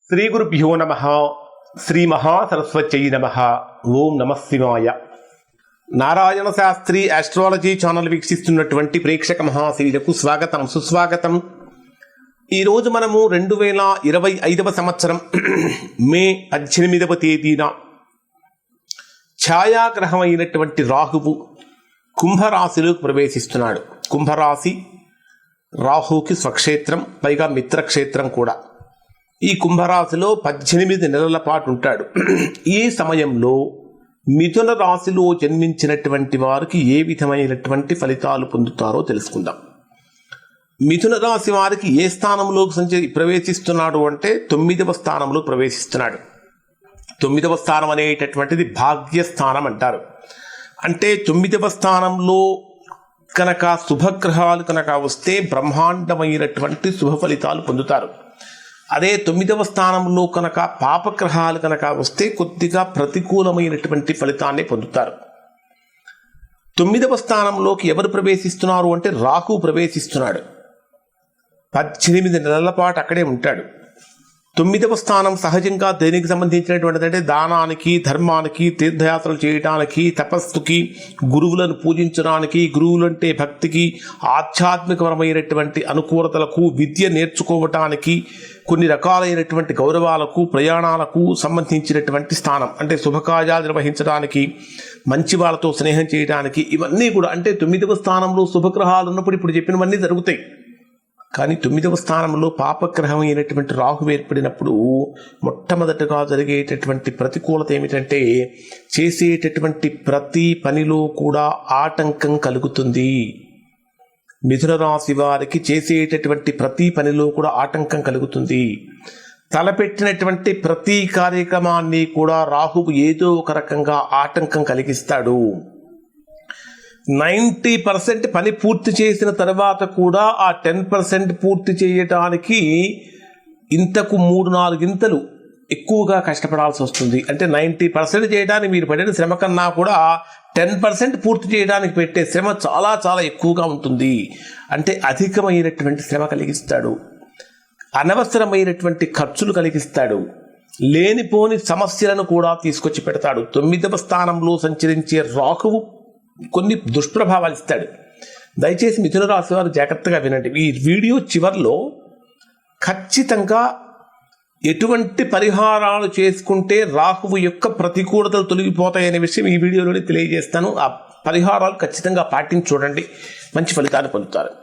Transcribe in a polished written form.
శ్రీ గురుభ్యో నమః. శ్రీ మహాసరస్వత్యై నమః. ఓం నమః శివాయ. నారాయణ శాస్త్రి ఆస్ట్రాలజీ ఛానల్ వీక్షిస్తున్నటువంటి ప్రేక్షక మహాశీలకు స్వాగతం, సుస్వాగతం. ఈరోజు మనము 2025 సంవత్సరం మే 18వ తేదీన ఛాయాగ్రహం అయినటువంటి రాహువు కుంభరాశిలోకి ప్రవేశిస్తున్నాడు. కుంభరాశి రాహుకి స్వక్షేత్రం, పైగా మిత్రక్షేత్రం కూడా. ఈ కుంభరాశిలో 18 నెలల పాటు ఉంటాడు. ఈ సమయంలో మిథున రాశిలో జన్మించినటువంటి వారికి ఏ విధమైనటువంటి ఫలితాలు పొందుతారో తెలుసుకుందాం. మిథున రాశి వారికి ఏ స్థానంలోకి ప్రవేశిస్తున్నాడు అంటే 9వ స్థానంలో ప్రవేశిస్తున్నాడు. 9వ స్థానం అనేటటువంటిది భాగ్యస్థానం అంటారు. అంటే 9వ స్థానంలో కనుక శుభగ్రహాలు కనుక వస్తే బ్రహ్మాండమైనటువంటి శుభ ఫలితాలు పొందుతారు. అదే 9వ స్థానంలో కనుక పాపగ్రహాలు కనుక వస్తే కొద్దిగా ప్రతికూలమైనటువంటి ఫలితాన్ని పొందుతారు. 9వ స్థానంలోకి ఎవరు ప్రవేశిస్తున్నారు అంటే రాహు ప్రవేశిస్తున్నాడు. 18 నెలల పాటు అక్కడే ఉంటాడు. 9వ స్థానం సహజంగా దేనికి సంబంధించినటువంటిది అంటే దానానికి, ధర్మానికి, తీర్థయాత్రలు చేయడానికి, తపస్సుకి, గురువులను పూజించడానికి, గురువులంటే భక్తికి, ఆధ్యాత్మికపరమైనటువంటి అనుకూలతలకు, విద్య నేర్చుకోవటానికి, కొన్ని రకాలైనటువంటి గౌరవాలకు, ప్రయాణాలకు సంబంధించినటువంటి స్థానం. అంటే శుభకార్యాలు నిర్వహించడానికి, మంచి వాళ్ళతో స్నేహం చేయడానికి, ఇవన్నీ కూడా అంటే 9వ స్థానంలో శుభగ్రహాలు ఉన్నప్పుడు ఇప్పుడు చెప్పినవన్నీ జరుగుతాయి. కానీ 9వ స్థానంలో పాపగ్రహం అయినటువంటి రాహు ఏర్పడినప్పుడు మొట్టమొదటగా జరిగేటటువంటి ప్రతికూలత ఏమిటంటే చేసేటటువంటి ప్రతి పనిలో కూడా ఆటంకం కలుగుతుంది. మిథున రాశి వారికి చేసేటటువంటి ప్రతి పనిలో కూడా ఆటంకం కలుగుతుంది. తలపెట్టినటువంటి ప్రతి కార్యక్రమాన్ని కూడా రాహువు ఏదో ఒక రకంగా ఆటంకం కలిగిస్తాడు. 90% పని పూర్తి చేసిన తర్వాత కూడా ఆ 10% పూర్తి చేయటానికి ఇంతకు 3-4 ఇంతలు ఎక్కువగా కష్టపడాల్సి వస్తుంది. అంటే 90% చేయడానికి మీరు పడిన శ్రమ కన్నా కూడా 10% పూర్తి చేయడానికి పెట్టే శ్రమ చాలా చాలా ఎక్కువగా ఉంటుంది. అంటే అధికమైనటువంటి శ్రమ కలిగిస్తాడు, అనవసరమైనటువంటి ఖర్చులు కలిగిస్తాడు, లేనిపోని సమస్యలను కూడా తీసుకొచ్చి పెడతాడు. 9వ స్థానంలో సంచరించే రాహువు కొన్ని దుష్ప్రభావాలు ఇస్తాడు. దయచేసి మిథున రాశి వారు జాగ్రత్తగా వినండి. ఈ వీడియో చివరిలో ఖచ్చితంగా ఎటువంటి పరిహారాలు చేసుకుంటే రాహువు యొక్క ప్రతికూలతలు తొలగిపోతాయనే విషయం ఈ వీడియోలోనే తెలియజేస్తాను. ఆ పరిహారాలు ఖచ్చితంగా పాటించి చూడండి, మంచి ఫలితాన్ని పొందుతారు.